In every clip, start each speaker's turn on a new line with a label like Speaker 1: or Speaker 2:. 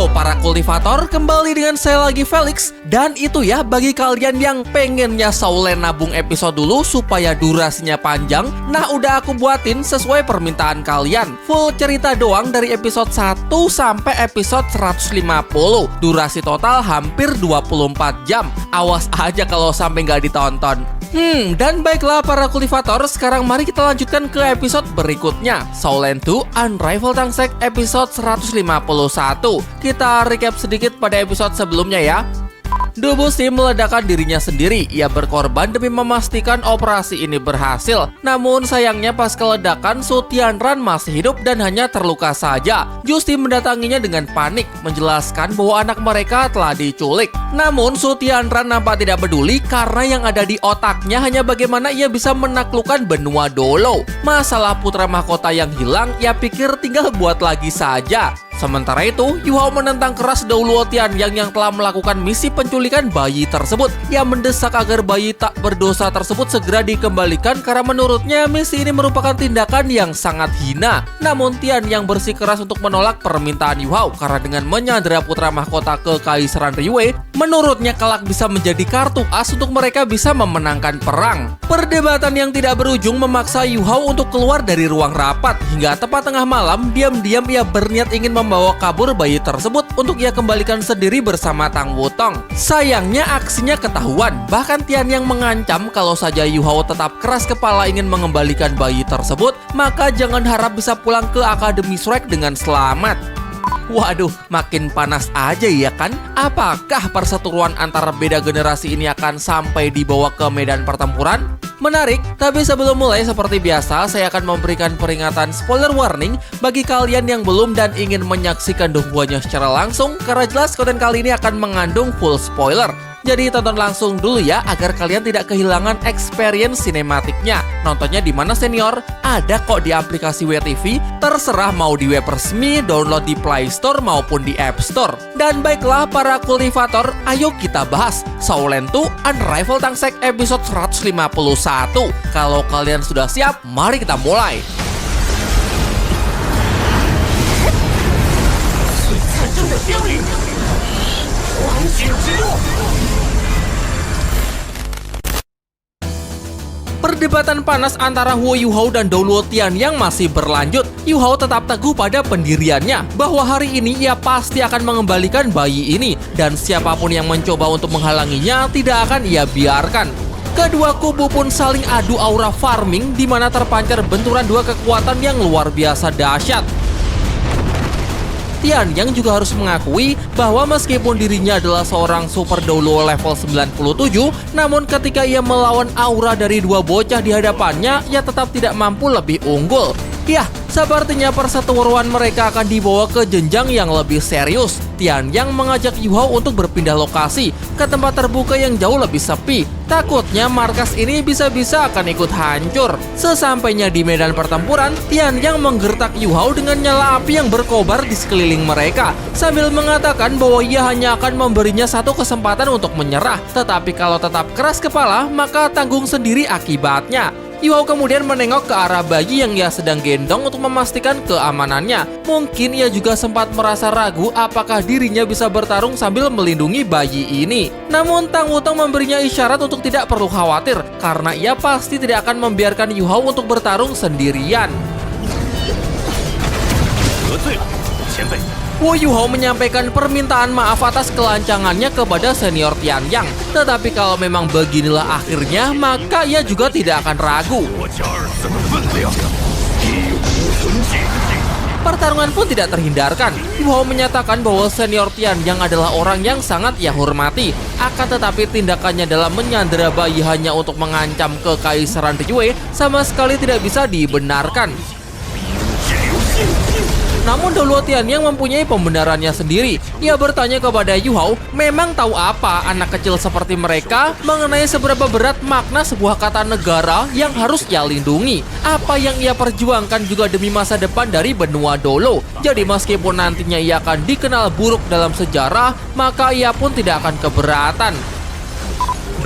Speaker 1: Halo para kultivator, kembali dengan saya lagi Felix. Dan itu ya, bagi kalian yang pengennya Saulen nabung episode dulu supaya durasinya panjang, nah udah aku buatin sesuai permintaan kalian. Full cerita doang dari episode 1 sampai episode 150. Durasi total hampir 24 jam. Awas aja kalau sampai nggak ditonton. Dan baiklah para kultivator, sekarang mari kita lanjutkan ke episode berikutnya, Saulen 2 Unrivaled Tangsek episode 151. Kita recap sedikit pada episode sebelumnya ya. Dubusi meledakkan dirinya sendiri. Ia berkorban demi memastikan operasi ini berhasil. Namun sayangnya pas keledakan, Su Tianran masih hidup dan hanya terluka saja. Justi mendatanginya dengan panik, menjelaskan bahwa anak mereka telah diculik. Namun Su Tianran nampak tidak peduli karena yang ada di otaknya hanya bagaimana ia bisa menaklukkan benua Dolo. Masalah putra mahkota yang hilang, ia pikir tinggal buat lagi saja. Sementara itu, Yu Hao menentang keras Dou Luo Tianyang yang telah melakukan misi penculikan bayi tersebut. Ia mendesak agar bayi tak berdosa tersebut segera dikembalikan karena menurutnya misi ini merupakan tindakan yang sangat hina. Namun Tianyang bersikeras untuk menolak permintaan Yu Hao karena dengan menyandera putra mahkota Kekaisaran Liyue, menurutnya kelak bisa menjadi kartu as untuk mereka bisa memenangkan perang. Perdebatan yang tidak berujung memaksa Yu Hao untuk keluar dari ruang rapat. Hingga tepat tengah malam, diam-diam ia berniat ingin membawa kabur bayi tersebut untuk ia kembalikan sendiri bersama Tang Wutong. Sayangnya aksinya ketahuan. Bahkan Tianyang mengancam kalau saja Yu Hao tetap keras kepala ingin mengembalikan bayi tersebut, maka jangan harap bisa pulang ke Akademi Shrek dengan selamat. Waduh, makin panas aja ya kan? Apakah perseteruan antara beda generasi ini akan sampai dibawa ke medan pertempuran? Menarik, tapi sebelum mulai seperti biasa, saya akan memberikan peringatan spoiler warning bagi kalian yang belum dan ingin menyaksikan dongguannya secara langsung, karena jelas konten kali ini akan mengandung full spoiler. Jadi tonton langsung dulu ya agar kalian tidak kehilangan experience sinematiknya. Nontonnya di mana senior? Ada kok di aplikasi WTV, terserah mau di web resmi, download di Play Store maupun di App Store. Dan baiklah para kultivator, ayo kita bahas Saulen 2 Unrivaled Tangsek episode 151. Kalau kalian sudah siap, mari kita mulai. Perdebatan panas antara Huo Yuhao dan Dou Luo Tianyang masih berlanjut. Yu Hao tetap teguh pada pendiriannya bahwa hari ini ia pasti akan mengembalikan bayi ini, dan siapapun yang mencoba untuk menghalanginya tidak akan ia biarkan. Kedua kubu pun saling adu aura farming di mana terpancar benturan dua kekuatan yang luar biasa dahsyat. Tianyang juga harus mengakui bahwa meskipun dirinya adalah seorang super Dou Luo level 97, namun ketika ia melawan aura dari dua bocah di hadapannya, ia tetap tidak mampu lebih unggul. Yah, sepertinya perseteruan mereka akan dibawa ke jenjang yang lebih serius. Tianyang mengajak Yu Hao untuk berpindah lokasi ke tempat terbuka yang jauh lebih sepi. Takutnya markas ini bisa-bisa akan ikut hancur. Sesampainya di medan pertempuran, Tianyang menggertak Yu Hao dengan nyala api yang berkobar di sekeliling mereka, sambil mengatakan bahwa ia hanya akan memberinya satu kesempatan untuk menyerah. Tetapi kalau tetap keras kepala, maka tanggung sendiri akibatnya. Yu Hao kemudian menengok ke arah bayi yang ia sedang gendong untuk memastikan keamanannya. Mungkin ia juga sempat merasa ragu apakah dirinya bisa bertarung sambil melindungi bayi ini. Namun Tang Wutong memberinya isyarat untuk tidak perlu khawatir, karena ia pasti tidak akan membiarkan Yu Hao untuk bertarung sendirian. Huo Yuhao menyampaikan permintaan maaf atas kelancangannya kepada senior Tianyang. Tetapi kalau memang beginilah akhirnya, maka ia juga tidak akan ragu. Pertarungan pun tidak terhindarkan. Yu Hao menyatakan bahwa senior Tianyang adalah orang yang sangat ia hormati. Akan tetapi tindakannya dalam menyandera bayi hanya untuk mengancam Kekaisaran Liyue sama sekali tidak bisa dibenarkan. Namun Dou Luo Tianyang mempunyai pembenarannya sendiri. Ia bertanya kepada Yu Hao, memang tahu apa anak kecil seperti mereka mengenai seberapa berat makna sebuah kata negara yang harus ia lindungi. Apa yang ia perjuangkan juga demi masa depan dari benua Dolo. Jadi meskipun nantinya ia akan dikenal buruk dalam sejarah, maka ia pun tidak akan keberatan.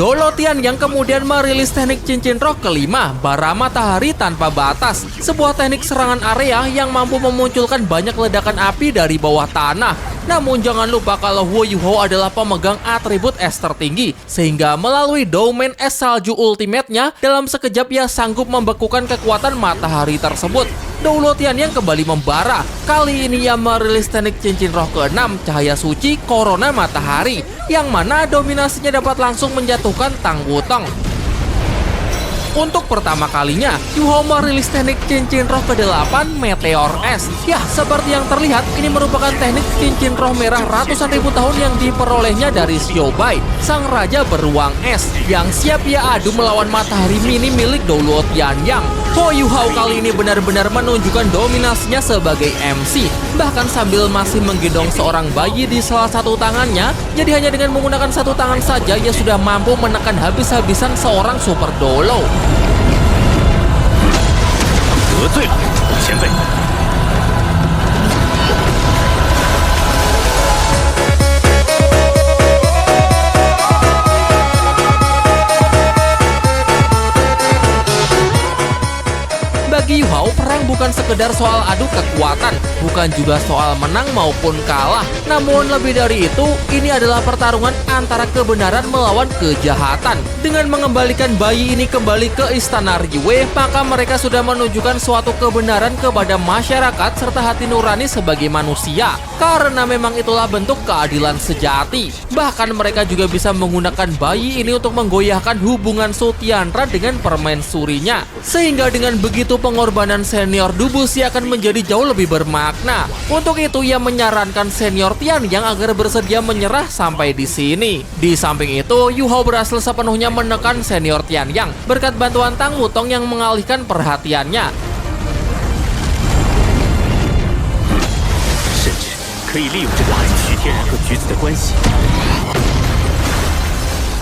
Speaker 1: Dou Luo Tianyang kemudian merilis teknik cincin roh kelima, bara matahari tanpa batas, sebuah teknik serangan area yang mampu memunculkan banyak ledakan api dari bawah tanah. Namun jangan lupa kalau Wo Yuhao adalah pemegang atribut es tertinggi, sehingga melalui domain es salju ultimate-nya, dalam sekejap ia sanggup membekukan kekuatan matahari tersebut. Doulo Tianyang kembali membara. Kali ini ia merilis teknik cincin roh ke-6, cahaya suci Corona Matahari, yang mana dominasinya dapat langsung menjatuhkan Tang Wutong. Untuk pertama kalinya, Yuhao merilis teknik cincin roh ke-8 Meteor Es. Ya, seperti yang terlihat, ini merupakan teknik cincin roh merah ratusan ribu tahun yang diperolehnya dari Xiaobai, sang raja beruang es, yang siap ia adu melawan matahari mini milik Doulo Tianyang. Wo Yuhao kali ini benar-benar menunjukkan dominasinya sebagai MC, bahkan sambil masih menggendong seorang bayi di salah satu tangannya. Jadi hanya dengan menggunakan satu tangan saja, ia sudah mampu menekan habis-habisan seorang super Doulo.
Speaker 2: 得罪了，前辈。
Speaker 1: Bagi Yuhao, perang bukan sekedar soal adu kekuatan, bukan juga soal menang maupun kalah. Namun lebih dari itu, ini adalah pertarungan antara kebenaran melawan kejahatan. Dengan mengembalikan bayi ini kembali ke istana Riyue, maka mereka sudah menunjukkan suatu kebenaran kepada masyarakat serta hati nurani sebagai manusia. Karena memang itulah bentuk keadilan sejati. Bahkan mereka juga bisa menggunakan bayi ini untuk menggoyahkan hubungan Su Tianran dengan permaisurinya. Sehingga dengan begitu pengorbanan senior Dubushi akan menjadi jauh lebih bermakna. Untuk itu ia menyarankan senior Tianyang agar bersedia menyerah sampai di sini. Di samping itu, Yuhao berhasil sepenuhnya menekan senior Tianyang berkat bantuan Tang Wutong yang mengalihkan perhatiannya.
Speaker 2: 甚至可以利用这个暗区天然和橘子的关系。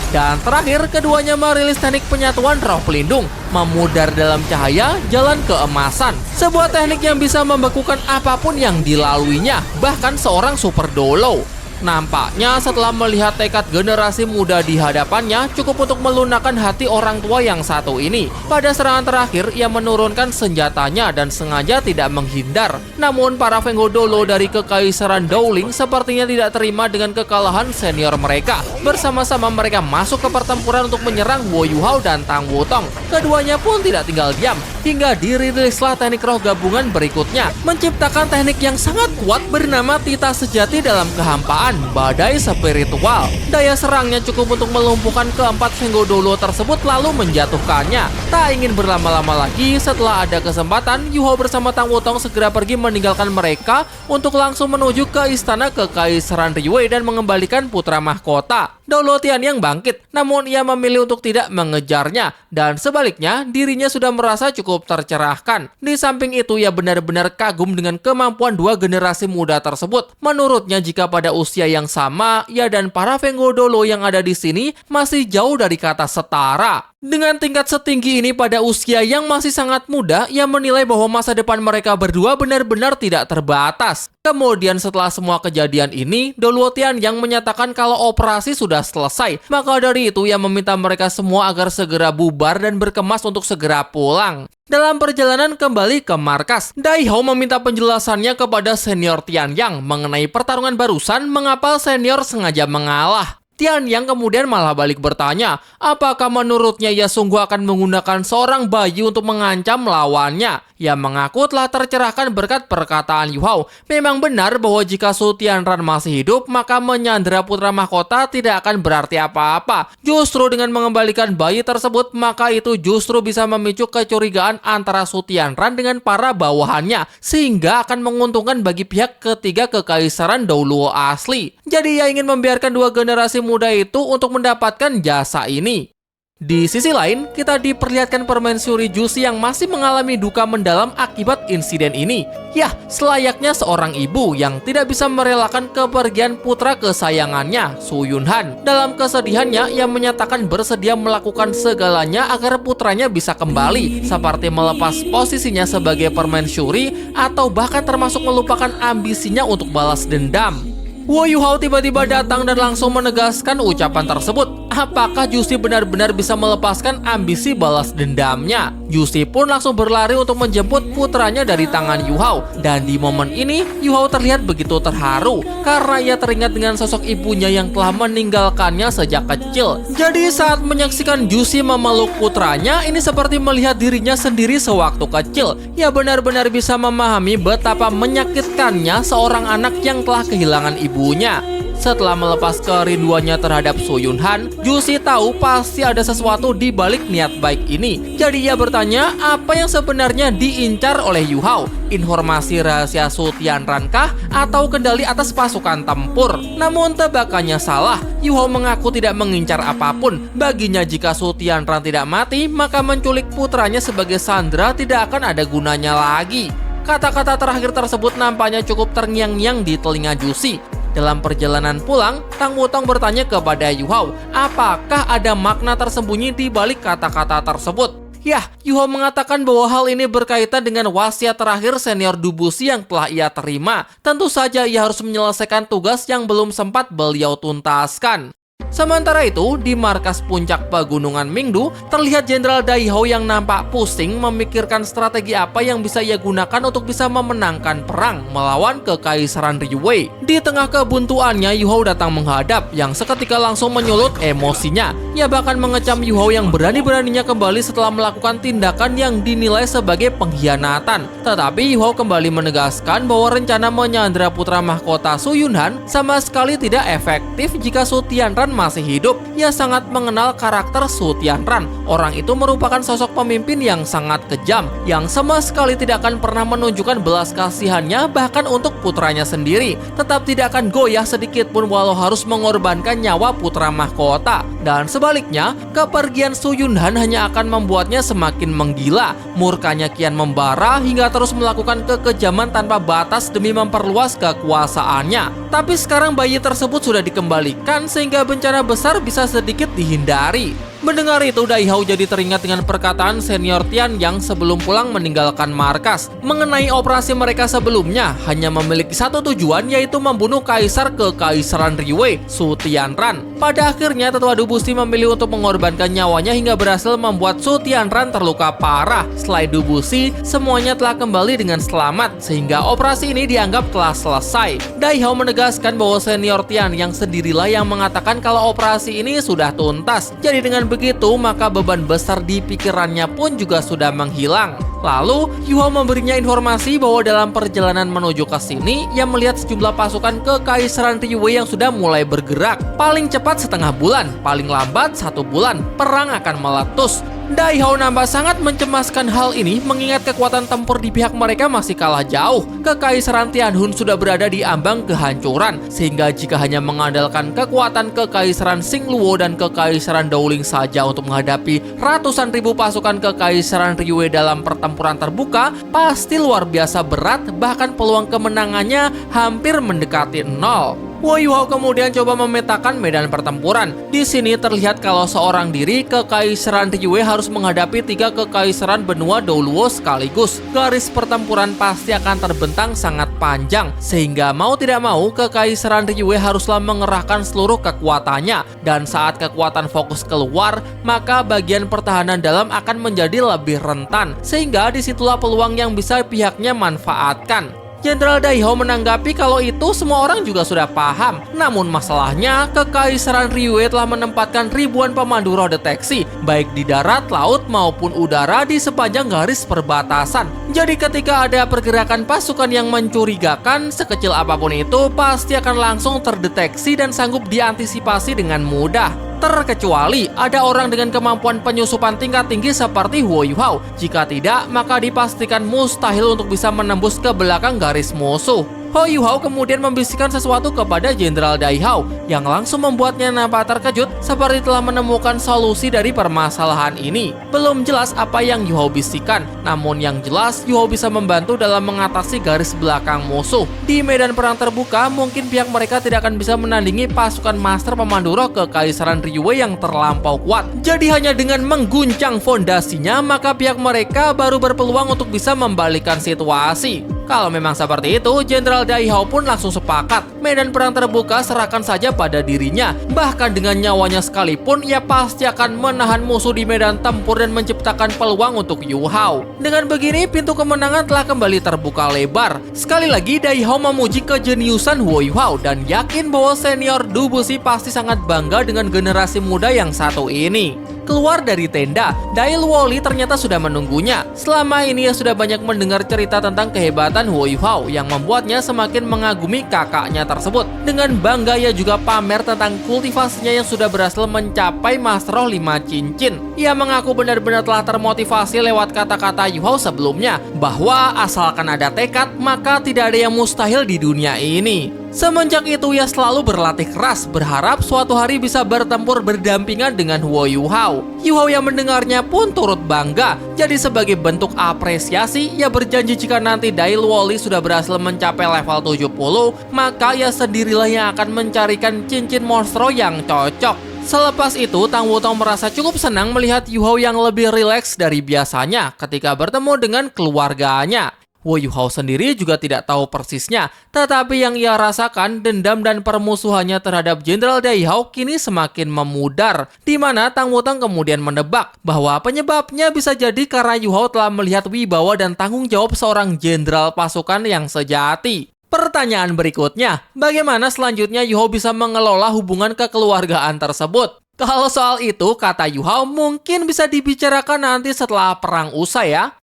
Speaker 1: Dan terakhir, keduanya merilis teknik penyatuan roh pelindung, memudar dalam cahaya, jalan keemasan. Sebuah teknik yang bisa membekukan apapun yang dilaluinya, bahkan seorang super Doulo. Nampaknya setelah melihat tekad generasi muda di hadapannya, cukup untuk melunakkan hati orang tua yang satu ini. Pada serangan terakhir, ia menurunkan senjatanya dan sengaja tidak menghindar. Namun para Fenggo Doulo dari Kekaisaran Dowling sepertinya tidak terima dengan kekalahan senior mereka. Bersama-sama mereka masuk ke pertempuran untuk menyerang Wo Yuhao dan Tang Wutong. Keduanya pun tidak tinggal diam, hingga dirilislah teknik roh gabungan berikutnya, menciptakan teknik yang sangat kuat bernama Tita Sejati dalam kehampaan. Badai spiritual. Daya serangnya cukup untuk melumpuhkan keempat Fenggo Doulo tersebut lalu menjatuhkannya. Tak ingin berlama-lama lagi, setelah ada kesempatan, Yuhao bersama Tang Wutong segera pergi meninggalkan mereka untuk langsung menuju ke istana Kekaisaran Riyue dan mengembalikan putra mahkota. Doulo Tianyang bangkit, namun ia memilih untuk tidak mengejarnya, dan sebaliknya dirinya sudah merasa cukup tercerahkan. Di samping itu, ia benar-benar kagum dengan kemampuan dua generasi muda tersebut. Menurutnya, jika pada usia yang sama, ia dan para Fenggo Doulo yang ada di sini masih jauh dari kata setara. Dengan tingkat setinggi ini pada usia yang masih sangat muda, ia menilai bahwa masa depan mereka berdua benar-benar tidak terbatas. Kemudian setelah semua kejadian ini, Doulo Tianyang menyatakan kalau operasi sudah selesai. Maka dari itu ia meminta mereka semua agar segera bubar dan berkemas untuk segera pulang. Dalam perjalanan kembali ke markas, Dai Hao meminta penjelasannya kepada senior Tianyang mengenai pertarungan barusan mengapa senior sengaja mengalah. Tianyang kemudian malah balik bertanya, apakah menurutnya ia sungguh akan menggunakan seorang bayi untuk mengancam lawannya. Ia mengaku telah tercerahkan berkat perkataan Yuhao. Memang benar bahwa jika Su Tianran masih hidup, maka menyandera putra mahkota tidak akan berarti apa-apa. Justru dengan mengembalikan bayi tersebut, maka itu justru bisa memicu kecurigaan antara Su Tianran dengan para bawahannya, sehingga akan menguntungkan bagi pihak ketiga Kekaisaran Doulo asli. Jadi ia ingin membiarkan dua generasi muda itu untuk mendapatkan jasa ini. Di sisi lain, kita diperlihatkan permaisuri Jushi yang masih mengalami duka mendalam akibat insiden ini. Yah, selayaknya seorang ibu yang tidak bisa merelakan kepergian putra kesayangannya, Su Yunhan. Dalam kesedihannya, ia menyatakan bersedia melakukan segalanya agar putranya bisa kembali, seperti melepas posisinya sebagai permaisuri atau bahkan termasuk melupakan ambisinya untuk balas dendam. Wo Yuhao tiba-tiba datang dan langsung menegaskan ucapan tersebut. apakah Jushi benar-benar bisa melepaskan ambisi balas dendamnya. Jushi pun langsung berlari untuk menjemput putranya dari tangan Yu Hao. Dan di momen ini, Yu Hao terlihat begitu terharu karena ia teringat dengan sosok ibunya yang telah meninggalkannya sejak kecil. Jadi saat menyaksikan Jushi memeluk putranya, ini seperti melihat dirinya sendiri sewaktu kecil. Ia benar-benar bisa memahami betapa menyakitkannya seorang anak yang telah kehilangan ibunya. Setelah melepas kerinduannya terhadap Su Yunhan, Jushi tahu pasti ada sesuatu di balik niat baik ini. Jadi ia bertanya apa yang sebenarnya diincar oleh Yu Hao. Informasi rahasia Su Tianran kah atau kendali atas pasukan tempur? Namun tebakannya salah. Yu Hao mengaku tidak mengincar apapun. Baginya jika Su Tianran tidak mati, maka menculik putranya sebagai sandera tidak akan ada gunanya lagi. Kata-kata terakhir tersebut nampaknya cukup terngiang-ngiang di telinga Jushi. Dalam perjalanan pulang, Tang Wutong bertanya kepada Yu Hao, apakah ada makna tersembunyi di balik kata-kata tersebut? Yah, Yu Hao mengatakan bahwa hal ini berkaitan dengan wasiat terakhir senior Dubushi yang telah ia terima. Tentu saja ia harus menyelesaikan tugas yang belum sempat beliau tuntaskan. Sementara itu, di markas puncak pegunungan Mingdu, terlihat Jenderal Dai Hao yang nampak pusing memikirkan strategi apa yang bisa ia gunakan untuk bisa memenangkan perang melawan Kekaisaran Liyue. Di tengah kebuntuannya, Yu Hao datang menghadap yang seketika langsung menyulut emosinya. Ia bahkan mengecam Yu Hao yang berani-beraninya kembali setelah melakukan tindakan yang dinilai sebagai pengkhianatan. Tetapi Yu Hao kembali menegaskan bahwa rencana menyandera putra mahkota Su Yunhan sama sekali tidak efektif jika Su Tianran masih hidup. Ia sangat mengenal karakter Su Tianran. Orang itu merupakan sosok pemimpin yang sangat kejam, yang sama sekali tidak akan pernah menunjukkan belas kasihannya bahkan untuk putranya sendiri. Tetap tidak akan goyah sedikit pun walau harus mengorbankan nyawa putra mahkota. Dan sebaliknya, kepergian Su Yunhan hanya akan membuatnya semakin menggila. Murkanya kian membara hingga terus melakukan kekejaman tanpa batas demi memperluas kekuasaannya. Tapi sekarang bayi tersebut sudah dikembalikan sehingga bencana besar bisa sedikit dihindari. Mendengar itu, Dai Hao jadi teringat dengan perkataan senior Tian yang sebelum pulang meninggalkan markas. Mengenai operasi mereka sebelumnya, hanya memiliki satu tujuan, yaitu membunuh Kaisar Kekaisaran Liyue, Su Tianran. Pada akhirnya, tetua Dubushi memilih untuk mengorbankan nyawanya hingga berhasil membuat Su Tianran terluka parah. Selain Dubushi, semuanya telah kembali dengan selamat, sehingga operasi ini dianggap telah selesai. Dai Hao menegaskan bahwa senior Tian yang sendirilah yang mengatakan kalau operasi ini sudah tuntas. Jadi dengan begitu, maka beban besar di pikirannya pun juga sudah menghilang. Lalu, Yu Hao memberinya informasi bahwa dalam perjalanan menuju ke sini, ia melihat sejumlah pasukan Kekaisaran Liyue yang sudah mulai bergerak. Paling cepat setengah bulan, paling lambat 1 bulan, perang akan meletus. Dai Hao nampak sangat mencemaskan hal ini mengingat kekuatan tempur di pihak mereka masih kalah jauh. Kekaisaran Tianhun sudah berada di ambang kehancuran, sehingga jika hanya mengandalkan kekuatan Kekaisaran Xingluo dan Kekaisaran Dowling saja untuk menghadapi ratusan ribu pasukan Kekaisaran Liyue dalam pertempuran terbuka, pasti luar biasa berat, bahkan peluang kemenangannya hampir mendekati nol. Yu Hao kemudian coba memetakan medan pertempuran. Di sini terlihat kalau seorang diri Kekaisaran Liyue harus menghadapi 3 kekaisaran benua Douluo sekaligus. Garis pertempuran pasti akan terbentang sangat panjang, sehingga mau tidak mau Kekaisaran Liyue haruslah mengerahkan seluruh kekuatannya. Dan saat kekuatan fokus keluar, maka bagian pertahanan dalam akan menjadi lebih rentan, sehingga disitulah peluang yang bisa pihaknya manfaatkan. Jenderal Dai Hao menanggapi kalau itu semua orang juga sudah paham. Namun masalahnya, Kekaisaran Liyue telah menempatkan ribuan pemandu roh deteksi, baik di darat, laut, maupun udara di sepanjang garis perbatasan. Jadi ketika ada pergerakan pasukan yang mencurigakan, sekecil apapun itu pasti akan langsung terdeteksi dan sanggup diantisipasi dengan mudah. Terkecuali ada orang dengan kemampuan penyusupan tingkat tinggi seperti Yu Hao. Jika tidak, maka dipastikan mustahil untuk bisa menembus ke belakang garis musuh. Yu Hao kemudian membisikkan sesuatu kepada Jenderal Dai Hao yang langsung membuatnya nampak terkejut seperti telah menemukan solusi dari permasalahan ini. Belum jelas apa yang Yu Hao bisikan, namun yang jelas Yu Hao bisa membantu dalam mengatasi garis belakang musuh. Di medan perang terbuka, mungkin pihak mereka tidak akan bisa menandingi pasukan master pemandu roh Kekaisaran Liyue yang terlampau kuat. Jadi hanya dengan mengguncang fondasinya, maka pihak mereka baru berpeluang untuk bisa membalikkan situasi. Kalau memang seperti itu, Jenderal Dai Hao pun langsung sepakat. Medan perang terbuka serahkan saja pada dirinya. Bahkan dengan nyawanya sekalipun, ia pasti akan menahan musuh di medan tempur dan menciptakan peluang untuk Yu Hao. Dengan begini, pintu kemenangan telah kembali terbuka lebar. Sekali lagi, Dai Hao memuji kejeniusan Huo Yu Hao dan yakin bahwa senior Du Buxi pasti sangat bangga dengan generasi muda yang satu ini. Keluar dari tenda, Dai Luoli ternyata sudah menunggunya. Selama ini ia sudah banyak mendengar cerita tentang kehebatan Huo Yu Hao yang membuatnya semakin mengagumi kakaknya tersebut. Dengan bangga ia juga pamer tentang kultivasinya yang sudah berhasil mencapai Master Roh 5 cincin. Ia mengaku benar-benar telah termotivasi lewat kata-kata Yu Hao sebelumnya, bahwa asalkan ada tekad, maka tidak ada yang mustahil di dunia ini. Semenjak itu ia selalu berlatih keras, berharap suatu hari bisa bertempur berdampingan dengan Huo Yu Hao. Yu Hao yang mendengarnya pun turut bangga. Jadi sebagai bentuk apresiasi, ia berjanji jika nanti Dai Luoli sudah berhasil mencapai level 70, maka ia sendirilah yang akan mencarikan cincin monstro yang cocok. Selepas itu, Tang Wutong merasa cukup senang melihat Yu Hao yang lebih rileks dari biasanya ketika bertemu dengan keluarganya. Huo Yu Hao sendiri juga tidak tahu persisnya, tetapi yang ia rasakan dendam dan permusuhannya terhadap Jenderal Dai Hao kini semakin memudar, di mana Tang Wutong kemudian menebak bahwa penyebabnya bisa jadi karena Yu Hao telah melihat wibawa dan tanggung jawab seorang jenderal pasukan yang sejati. Pertanyaan berikutnya, bagaimana selanjutnya Yu Hao bisa mengelola hubungan kekeluargaan tersebut? Kalau soal itu, kata Yu Hao, mungkin bisa dibicarakan nanti setelah perang usai ya.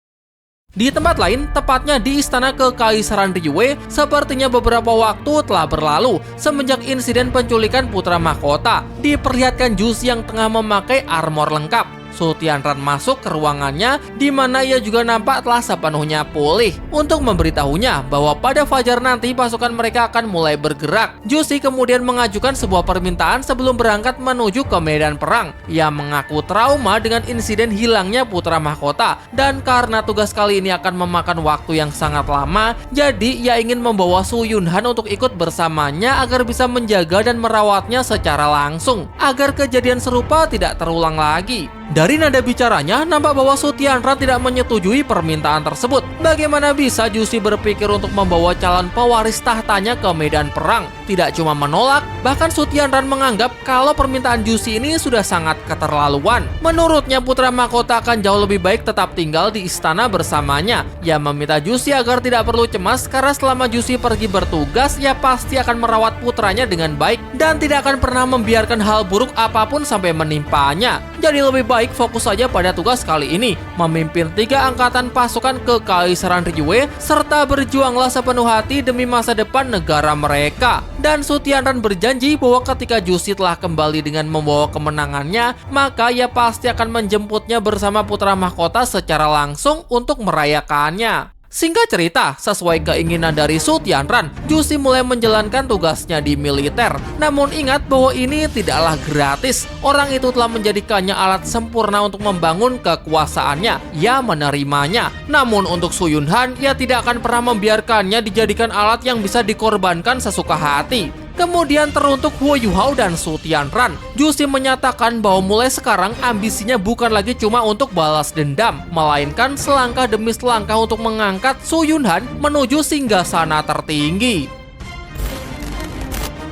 Speaker 1: Di tempat lain, tepatnya di istana Kekaisaran Liyue, sepertinya beberapa waktu telah berlalu semenjak insiden penculikan putra mahkota. Diperlihatkan Jusi yang tengah memakai armor lengkap. Su Tianran masuk ke ruangannya, di mana ia juga nampak telah sepenuhnya pulih. Untuk memberitahunya bahwa pada fajar nanti pasukan mereka akan mulai bergerak. Jusi kemudian mengajukan sebuah permintaan sebelum berangkat menuju ke medan perang. Ia mengaku trauma dengan insiden hilangnya putra mahkota, dan karena tugas kali ini akan memakan waktu yang sangat lama, jadi ia ingin membawa Su Yunhan untuk ikut bersamanya agar bisa menjaga dan merawatnya secara langsung, agar kejadian serupa tidak terulang lagi. Dari nada bicaranya, nampak bahwa Su Tianran tidak menyetujui permintaan tersebut. Bagaimana bisa Jusi berpikir untuk membawa calon pewaris tahtanya ke medan perang? Tidak cuma menolak, bahkan Su Tianran menganggap kalau permintaan Jusi ini sudah sangat keterlaluan. Menurutnya putra mahkota akan jauh lebih baik tetap tinggal di istana bersamanya. Ia meminta Jusi agar tidak perlu cemas karena selama Jusi pergi bertugas, ia pasti akan merawat putranya dengan baik dan tidak akan pernah membiarkan hal buruk apapun sampai menimpanya. Jadi lebih baik fokus saja pada tugas kali ini, memimpin 3 angkatan pasukan Kekaisaran Liyue, serta berjuanglah sepenuh hati demi masa depan negara mereka. Dan Su Tianran berjanji bahwa ketika Jusi telah kembali dengan membawa kemenangannya, maka ia pasti akan menjemputnya bersama putra mahkota secara langsung untuk merayakannya. Singkat cerita, sesuai keinginan dari Su Tianran, Jusi mulai menjalankan tugasnya di militer. Namun ingat bahwa ini tidaklah gratis. Orang itu telah menjadikannya alat sempurna untuk membangun kekuasaannya. Ia menerimanya. Namun untuk Su Yunhan, ia tidak akan pernah membiarkannya dijadikan alat yang bisa dikorbankan sesuka hati. Kemudian teruntuk Huo Yu Hao dan Su Tianran, Jusi menyatakan bahwa mulai sekarang ambisinya bukan lagi cuma untuk balas dendam, melainkan selangkah demi selangkah untuk mengangkat Su Yunhan menuju singgasana tertinggi.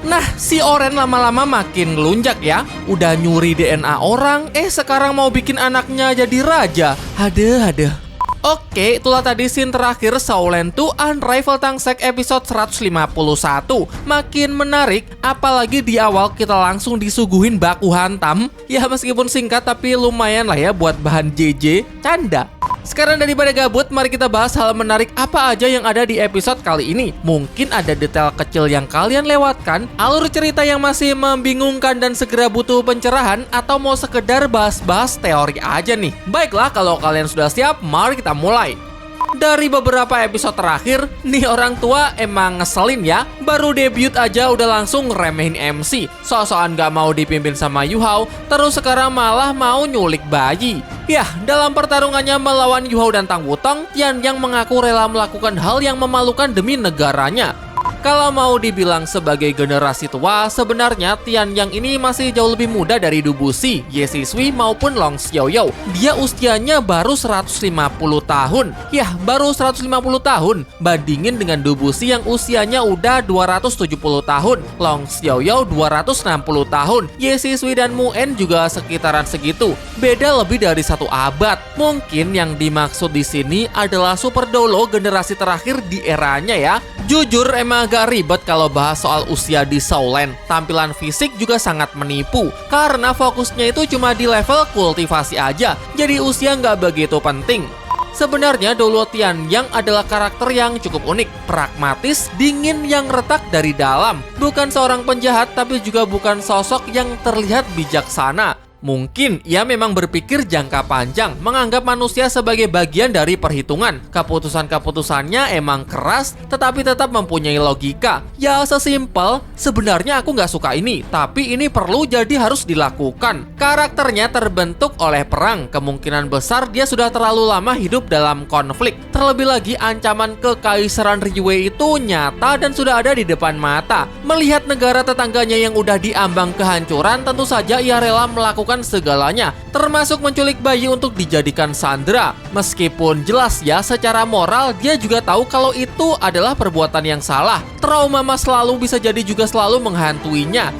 Speaker 1: Nah, si Oren lama-lama makin ngelunjak ya. Udah nyuri DNA orang, sekarang mau bikin anaknya jadi raja. Ada. Oke, itulah tadi scene terakhir Shaolan 2 Unrivaled Tangsek episode 151. Makin menarik, apalagi di awal kita langsung disuguhin baku hantam. Ya meskipun singkat tapi lumayan lah ya buat bahan JJ, canda. Sekarang daripada gabut, mari kita bahas hal menarik apa aja yang ada di episode kali ini. Mungkin ada detail kecil yang kalian lewatkan, alur cerita yang masih membingungkan dan segera butuh pencerahan, atau mau sekedar bahas-bahas teori aja nih. Baiklah, kalau kalian sudah siap, mari kita mulai. Dari beberapa episode terakhir, nih orang tua emang ngeselin ya. Baru debut aja udah langsung ngeremehin MC. So-soan gak mau dipimpin sama Yu Hao, terus sekarang malah mau nyulik bayi. Ya, dalam pertarungannya melawan Yu Hao dan Tang Wutong, Tian Yang mengaku rela melakukan hal yang memalukan demi negaranya. Kalau mau dibilang sebagai generasi tua, sebenarnya Tian Yang ini masih jauh lebih muda dari Dubushi, Ye Sisui maupun Long Xiaoyou. Dia usianya baru 150 tahun. Yah, baru 150 tahun. Bandingin dengan Dubushi yang usianya udah 270 tahun, Long Xiaoyou 260 tahun, Ye Sisui dan Mu En juga sekitaran segitu. Beda lebih dari 1 abad. Mungkin yang dimaksud di sini adalah Super Dolo generasi terakhir di eranya ya. Jujur emang agak ribet kalau bahas soal usia di Shaolan. Tampilan fisik juga sangat menipu, karena fokusnya itu cuma di level kultivasi aja, jadi usia nggak begitu penting. Sebenarnya Dolo Tian Yang adalah karakter yang cukup unik, pragmatis, dingin yang retak dari dalam. Bukan seorang penjahat, tapi juga bukan sosok yang terlihat bijaksana. Mungkin ia memang berpikir jangka panjang, menganggap manusia sebagai bagian dari perhitungan. Keputusan-keputusannya emang keras, tetapi tetap mempunyai logika. Ya sesimpel, sebenarnya aku nggak suka ini, tapi ini perlu jadi harus dilakukan. Karakternya terbentuk oleh perang, kemungkinan besar dia sudah terlalu lama hidup dalam konflik. Terlebih lagi ancaman kekaisaran Riyue itu nyata dan sudah ada di depan mata. Melihat negara tetangganya yang udah diambang kehancuran, tentu saja ia rela melakukan segalanya, termasuk menculik bayi untuk dijadikan sandera. Meskipun jelas ya secara moral dia juga tahu kalau itu adalah perbuatan yang salah. Trauma masa lalu bisa jadi juga selalu menghantuinya.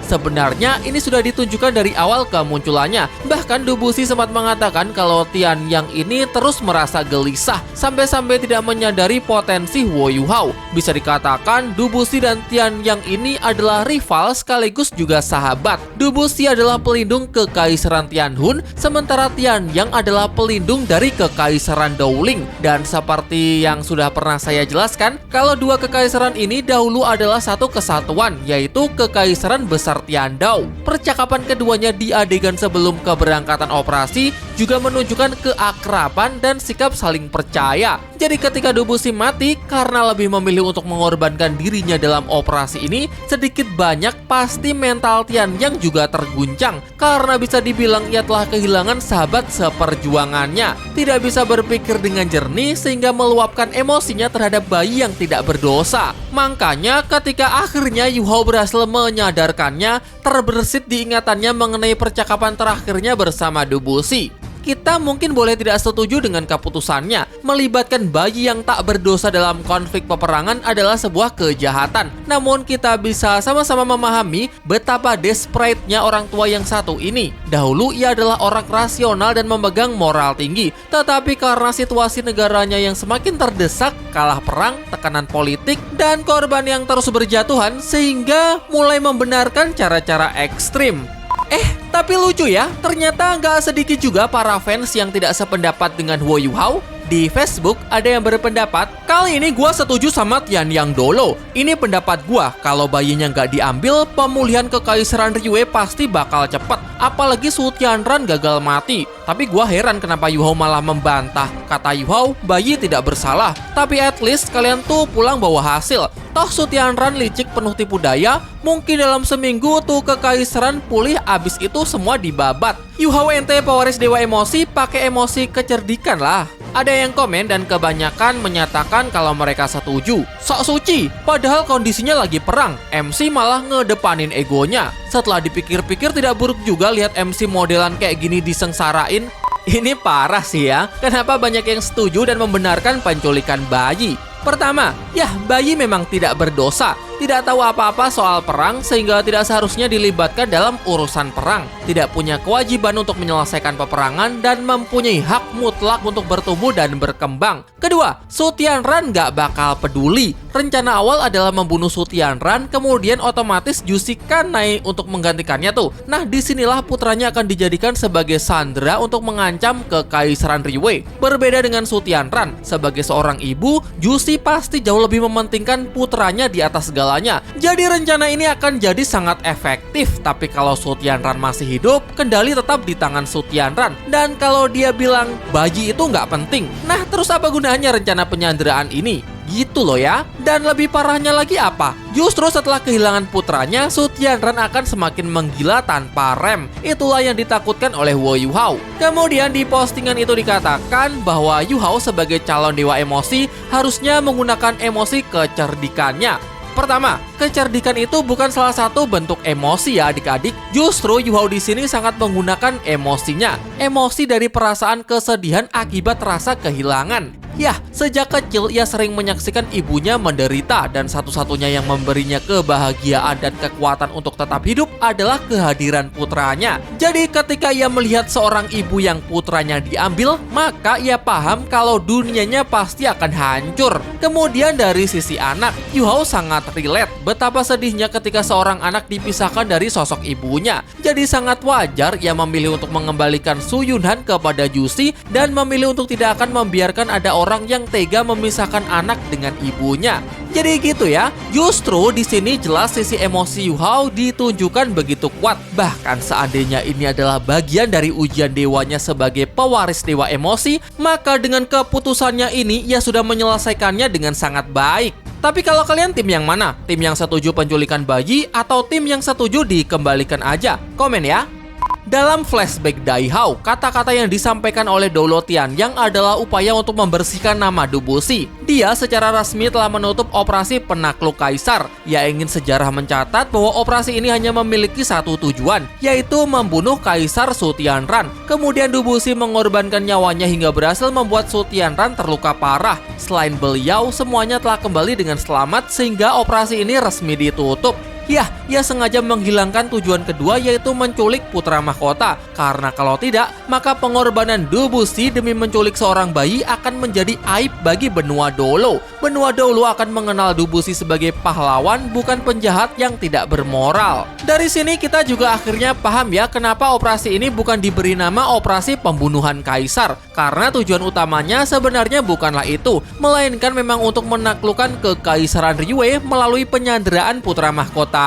Speaker 1: Sebenarnya ini sudah ditunjukkan dari awal kemunculannya. Bahkan Dubushi sempat mengatakan kalau Tian Yang ini terus merasa gelisah sampai-sampai tidak menyadari potensi Wo Yuhao. Bisa dikatakan Dubushi dan Tian Yang ini adalah rival sekaligus juga sahabat. Dubushi adalah pelindung kekaisaran Tianhun, sementara Tian Yang adalah pelindung dari kekaisaran Dowling. Dan seperti yang sudah pernah saya jelaskan, kalau dua kekaisaran ini dahulu adalah satu kesatuan, yaitu Kekaisaran Besar Tiandao. Percakapan keduanya di adegan sebelum keberangkatan operasi juga menunjukkan keakraban dan sikap saling percaya. Jadi ketika Dubushi mati karena lebih memilih untuk mengorbankan dirinya dalam operasi ini, sedikit banyak pasti mental Tian Yang juga terguncang karena bisa dibilang ia telah kehilangan sahabat seperjuangannya. Tidak bisa berpikir dengan jernih sehingga meluapkan emosinya terhadap bayi yang tidak berdosa. Makanya ketika akhirnya Yuhao berhasil menyadarkannya, terbersit di ingatannya mengenai percakapan terakhirnya bersama Dubushi. Kita mungkin boleh tidak setuju dengan keputusannya. Melibatkan bayi yang tak berdosa dalam konflik peperangan adalah sebuah kejahatan. Namun kita bisa sama-sama memahami betapa desperate-nya orang tua yang satu ini. Dahulu ia adalah orang rasional dan memegang moral tinggi. Tetapi karena situasi negaranya yang semakin terdesak, kalah perang, tekanan politik, dan korban yang terus berjatuhan, sehingga mulai membenarkan cara-cara ekstrim. Tapi lucu ya, ternyata nggak sedikit juga para fans yang tidak sependapat dengan Wo Yuhao. Di Facebook ada yang berpendapat, kali ini gua setuju sama Tian Yang Dolo. Ini pendapat gua, kalau bayinya nggak diambil, pemulihan kekaisaran Riyue pasti bakal cepet. Apalagi Su Tianran gagal mati. Tapi gua heran kenapa Yuhao malah membantah. Kata Yuhao, bayi tidak bersalah. Tapi at least kalian tuh pulang bawa hasil. Toh Su Tianran licik penuh tipu daya, mungkin dalam seminggu tuh kekaisaran pulih, abis itu semua dibabat. Yuhao ente pewaris dewa emosi, pakai emosi kecerdikan lah. Ada yang komen dan kebanyakan menyatakan kalau mereka setuju. Sok suci, padahal kondisinya lagi perang. MC malah ngedepanin egonya. Setelah dipikir-pikir tidak buruk juga lihat MC modelan kayak gini disengsarain. Ini parah sih ya. Kenapa banyak yang setuju dan membenarkan penculikan bayi? Pertama, ya bayi memang tidak berdosa, tidak tahu apa-apa soal perang sehingga tidak seharusnya dilibatkan dalam urusan perang, tidak punya kewajiban untuk menyelesaikan peperangan dan mempunyai hak mutlak untuk bertumbuh dan berkembang. Kedua, Su Tianran nggak bakal peduli. Rencana awal adalah membunuh Su Tianran, kemudian otomatis Jusika naik untuk menggantikannya tuh. Nah, disinilah putranya akan dijadikan sebagai sandera untuk mengancam kekaisaran Riyue. Berbeda dengan Su Tianran, sebagai seorang ibu, Jusi pasti jauh lebih mementingkan putranya di atas segalanya. Jadi rencana ini akan jadi sangat efektif. Tapi kalau Su Tianran masih hidup, kendali tetap di tangan Su Tianran. Dan kalau dia bilang bayi itu nggak penting, nah terus apa gunanya rencana penyanderaan ini? Gitu loh ya. Dan lebih parahnya lagi apa? Justru setelah kehilangan putranya, Su Tianran akan semakin menggila tanpa rem. Itulah yang ditakutkan oleh Wo Yuhao. Kemudian di postingan itu dikatakan bahwa Yuhao sebagai calon dewa emosi harusnya menggunakan emosi kecerdikannya. Pertama, kecerdikan itu bukan salah satu bentuk emosi ya adik-adik. Justru Yu Hao di sini sangat menggunakan emosinya. Emosi dari perasaan kesedihan akibat rasa kehilangan. Yah, sejak kecil ia sering menyaksikan ibunya menderita dan satu-satunya yang memberinya kebahagiaan dan kekuatan untuk tetap hidup adalah kehadiran putranya. Jadi ketika ia melihat seorang ibu yang putranya diambil, maka ia paham kalau dunianya pasti akan hancur. Kemudian dari sisi anak, Yu Hao sangat relate betapa sedihnya ketika seorang anak dipisahkan dari sosok ibunya. Jadi sangat wajar ia memilih untuk mengembalikan Su Yunhan kepada Jushi dan memilih untuk tidak akan membiarkan ada orang yang tega memisahkan anak dengan ibunya. Jadi gitu ya. Justru di sini jelas sisi emosi Yu Hao ditunjukkan begitu kuat. Bahkan seandainya ini adalah bagian dari ujian dewanya sebagai pewaris dewa emosi, maka dengan keputusannya ini ia sudah menyelesaikannya dengan sangat baik. Tapi kalau kalian tim yang mana? Tim yang setuju penculikan bayi atau tim yang setuju dikembalikan aja? Komen ya. Dalam flashback Dai Hao, kata-kata yang disampaikan oleh Doulo Tianyang adalah upaya untuk membersihkan nama Dubushi. Dia secara resmi telah menutup operasi penakluk kaisar. Ia ingin sejarah mencatat bahwa operasi ini hanya memiliki satu tujuan, yaitu membunuh Kaisar Su Tianran. Kemudian Dubushi mengorbankan nyawanya hingga berhasil membuat Su Tianran terluka parah. Selain beliau, semuanya telah kembali dengan selamat sehingga operasi ini resmi ditutup. Yah, ia sengaja menghilangkan tujuan kedua yaitu menculik putra mahkota. Karena kalau tidak, maka pengorbanan Dubushi demi menculik seorang bayi akan menjadi aib bagi benua Doulo. Benua Doulo akan mengenal Dubushi sebagai pahlawan, bukan penjahat yang tidak bermoral. Dari sini kita juga akhirnya paham ya kenapa operasi ini bukan diberi nama operasi pembunuhan kaisar. Karena tujuan utamanya sebenarnya bukanlah itu, melainkan memang untuk menaklukkan kekaisaran Ryue melalui penyanderaan putra mahkota.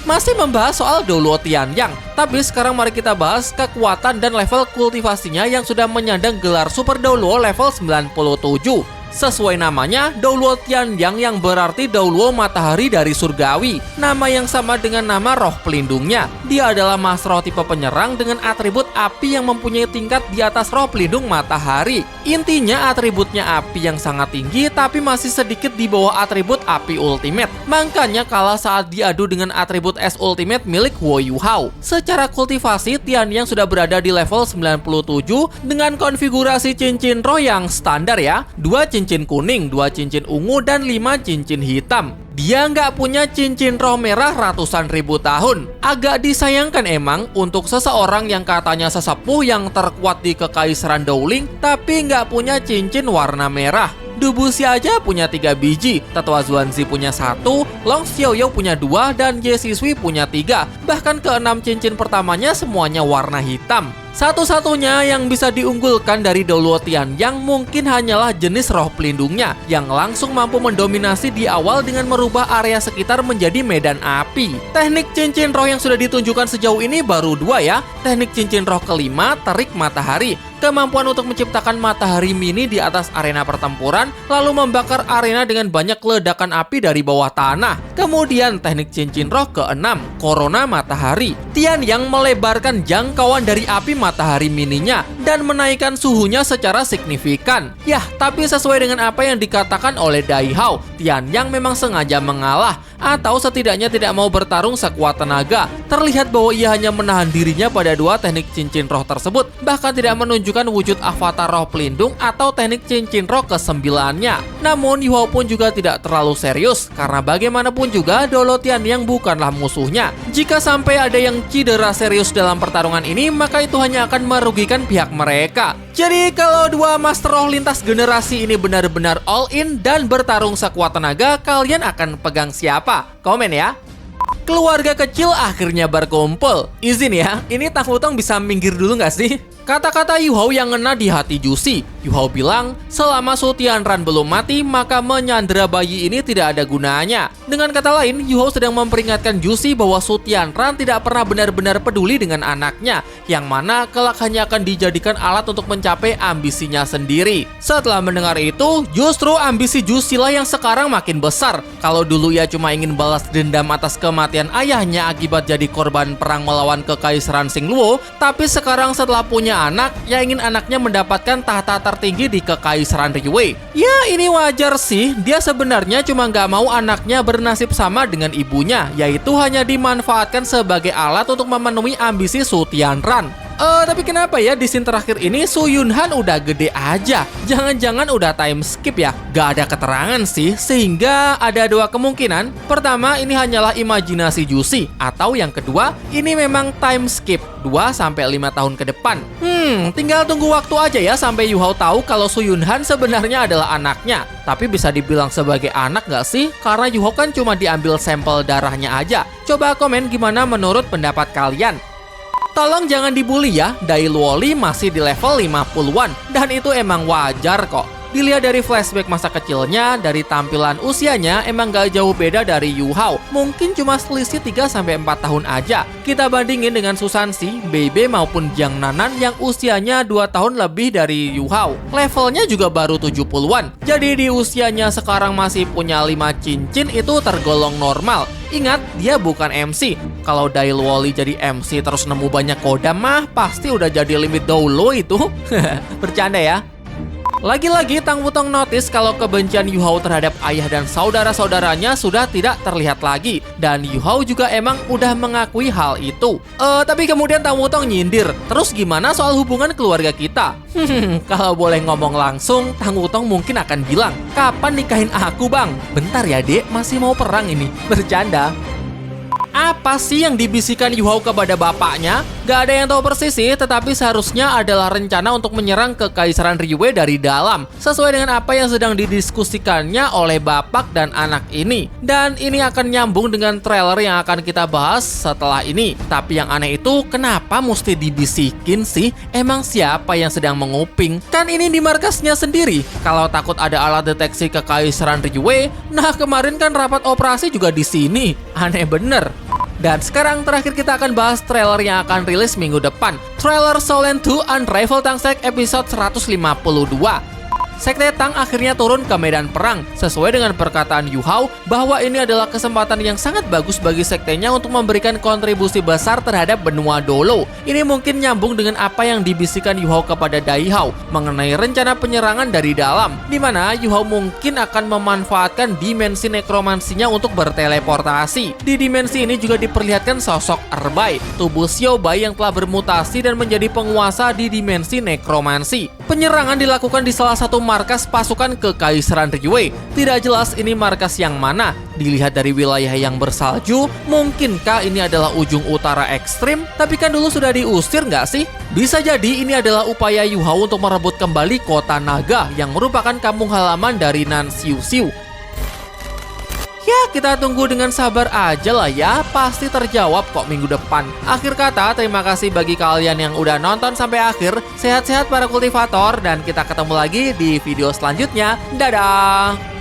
Speaker 1: Masih membahas soal Doulo Tianyang, tapi sekarang mari kita bahas kekuatan dan level kultivasinya yang sudah menyandang gelar Super Doulo level 97. Sesuai namanya, Doulo Tianyang yang berarti Doulo matahari dari surgawi, nama yang sama dengan nama roh pelindungnya. Dia adalah mas roh tipe penyerang dengan atribut api yang mempunyai tingkat di atas roh pelindung matahari. Intinya atributnya api yang sangat tinggi tapi masih sedikit di bawah atribut api ultimate. Makanya kalah saat diadu dengan atribut es ultimate milik Wo Yu Hao. Secara kultivasi, Tianyang sudah berada di level 97 dengan konfigurasi cincin roh yang standar ya. 2 cincin kuning, 2 cincin ungu, dan 5 cincin hitam. Dia nggak punya cincin roh merah ratusan ribu tahun. Agak disayangkan emang untuk seseorang yang katanya sesepuh yang terkuat di Kekaisaran Dowling, tapi nggak punya cincin warna merah. Dubushi aja punya 3 biji, Tetua Xuanzi punya 1, Long Xiaoyao punya 2, dan Ye Sisui punya 3. Bahkan ke-6 cincin pertamanya semuanya warna hitam. Satu-satunya yang bisa diunggulkan dari Doulo Tianyang mungkin hanyalah jenis roh pelindungnya yang langsung mampu mendominasi di awal dengan merubah area sekitar menjadi medan api. Teknik cincin roh yang sudah ditunjukkan sejauh ini baru 2 ya. Teknik cincin roh kelima, Terik Matahari. Kemampuan untuk menciptakan matahari mini di atas arena pertempuran, lalu membakar arena dengan banyak ledakan api dari bawah tanah. Kemudian teknik cincin roh ke-6, Corona Matahari. Tianyang melebarkan jangkauan dari api matahari mininya dan menaikkan suhunya secara signifikan. Yah, tapi sesuai dengan apa yang dikatakan oleh Dai Hao, Tianyang memang sengaja mengalah atau setidaknya tidak mau bertarung sekuat tenaga. Terlihat bahwa ia hanya menahan dirinya pada 2 teknik cincin roh tersebut, bahkan tidak menunjukkan wujud avatar roh pelindung atau teknik cincin roh ke-9-nya. Namun Yu Hao pun juga tidak terlalu serius, karena bagaimanapun juga Doulo Tianyang bukanlah musuhnya. Jika sampai ada yang cedera serius dalam pertarungan ini, maka itu hanya akan merugikan pihak mereka. Jadi kalau 2 master roh lintas generasi ini benar-benar all in dan bertarung sekuat tenaga, kalian akan pegang siapa? Komen ya. Keluarga kecil akhirnya berkumpul. Izin ya, ini Tang Wutong bisa minggir dulu nggak sih? Kata-kata Yu Hao yang ngena di hati Jushi. Yu Hao bilang, selama Su Tianran belum mati, maka menyandera bayi ini tidak ada gunanya. Dengan kata lain, Yu Hao sedang memperingatkan Jushi bahwa Su Tianran tidak pernah benar-benar peduli dengan anaknya, yang mana kelak hanya akan dijadikan alat untuk mencapai ambisinya sendiri. Setelah mendengar itu, justru ambisi Jushi lah yang sekarang makin besar. Kalau dulu ia cuma ingin balas dendam atas kematian kematian ayahnya akibat jadi korban perang melawan Kekaisaran Xingluo, tapi sekarang setelah punya anak, yang ingin anaknya mendapatkan tahta tertinggi di Kekaisaran Liyue. Ya, ini wajar sih, dia sebenarnya cuma nggak mau anaknya bernasib sama dengan ibunya, yaitu hanya dimanfaatkan sebagai alat untuk memenuhi ambisi Su Tianran. Tapi kenapa ya di scene terakhir ini Su Yunhan udah gede aja? Jangan-jangan udah time skip ya? Gak ada keterangan sih, sehingga ada dua kemungkinan. Pertama, ini hanyalah imajinasi Jushi, atau yang kedua, ini memang time skip 2-5 tahun ke depan. Tinggal tunggu waktu aja ya sampai Yu Hao tahu kalau Su Yunhan sebenarnya adalah anaknya. Tapi bisa dibilang sebagai anak gak sih? Karena Yu Hao kan cuma diambil sampel darahnya aja. Coba komen gimana menurut pendapat kalian. Tolong jangan dibully ya, Dai Luoli masih di level 50-an, dan itu emang wajar kok. Dilihat dari flashback masa kecilnya, dari tampilan usianya emang gak jauh beda dari Yu Hao. Mungkin cuma selisih 3-4 tahun aja. Kita bandingin dengan Susansi, Bebe maupun Jiang Nanan yang usianya 2 tahun lebih dari Yu Hao. Levelnya juga baru 70-an. Jadi di usianya sekarang masih punya 5 cincin itu tergolong normal. Ingat, dia bukan MC. Kalau Dai Luoli jadi MC terus nemu banyak kodam mah pasti udah jadi limit dulu itu. Bercanda ya. Lagi-lagi Tang Wutong notice kalau kebencian Yu Hao terhadap ayah dan saudara-saudaranya sudah tidak terlihat lagi. Dan Yu Hao juga emang udah mengakui hal itu. Tapi kemudian Tang Wutong nyindir. Terus gimana soal hubungan keluarga kita? Kalau boleh ngomong langsung, Tang Wutong mungkin akan bilang, kapan nikahin aku bang? Bentar ya dek, masih mau perang ini. Bercanda. Apa sih yang dibisikkan Yu Hao kepada bapaknya? Gak ada yang tahu persis sih, tetapi seharusnya adalah rencana untuk menyerang Kekaisaran Liyue dari dalam, sesuai dengan apa yang sedang didiskusikannya oleh bapak dan anak ini. Dan ini akan nyambung dengan trailer yang akan kita bahas setelah ini. Tapi yang aneh itu, kenapa mesti dibisikin sih? Emang siapa yang sedang menguping? Kan ini di markasnya sendiri. Kalau takut ada alat deteksi Kekaisaran Liyue, nah kemarin kan rapat operasi juga di sini. Aneh bener. Dan sekarang terakhir kita akan bahas trailer yang akan rilis minggu depan. Trailer Soul Land 2 Unravel Tangsek episode 152. Sekte Tang akhirnya turun ke medan perang. Sesuai dengan perkataan Yu Hao, bahwa ini adalah kesempatan yang sangat bagus bagi sektenya untuk memberikan kontribusi besar terhadap benua Dolo. Ini mungkin nyambung dengan apa yang dibisikkan Yu Hao kepada Dai Hao mengenai rencana penyerangan dari dalam, di mana Yu Hao mungkin akan memanfaatkan dimensi nekromansinya untuk berteleportasi. Di dimensi ini juga diperlihatkan sosok Erbai, tubuh Xiao Bai yang telah bermutasi dan menjadi penguasa di dimensi nekromansi. Penyerangan dilakukan di salah satu markas pasukan Kekaisaran Liyue. Tidak jelas ini markas yang mana. Dilihat dari wilayah yang bersalju, mungkinkah ini adalah ujung utara ekstrim? Tapi kan dulu sudah diusir nggak sih? Bisa jadi ini adalah upaya Yu Hao untuk merebut kembali kota naga yang merupakan kampung halaman dari Nan Xiu Xiu. Ya, kita tunggu dengan sabar aja lah ya, pasti terjawab kok minggu depan. Akhir kata, terima kasih bagi kalian yang udah nonton sampai akhir. Sehat-sehat para kultivator, dan kita ketemu lagi di video selanjutnya. Dadah!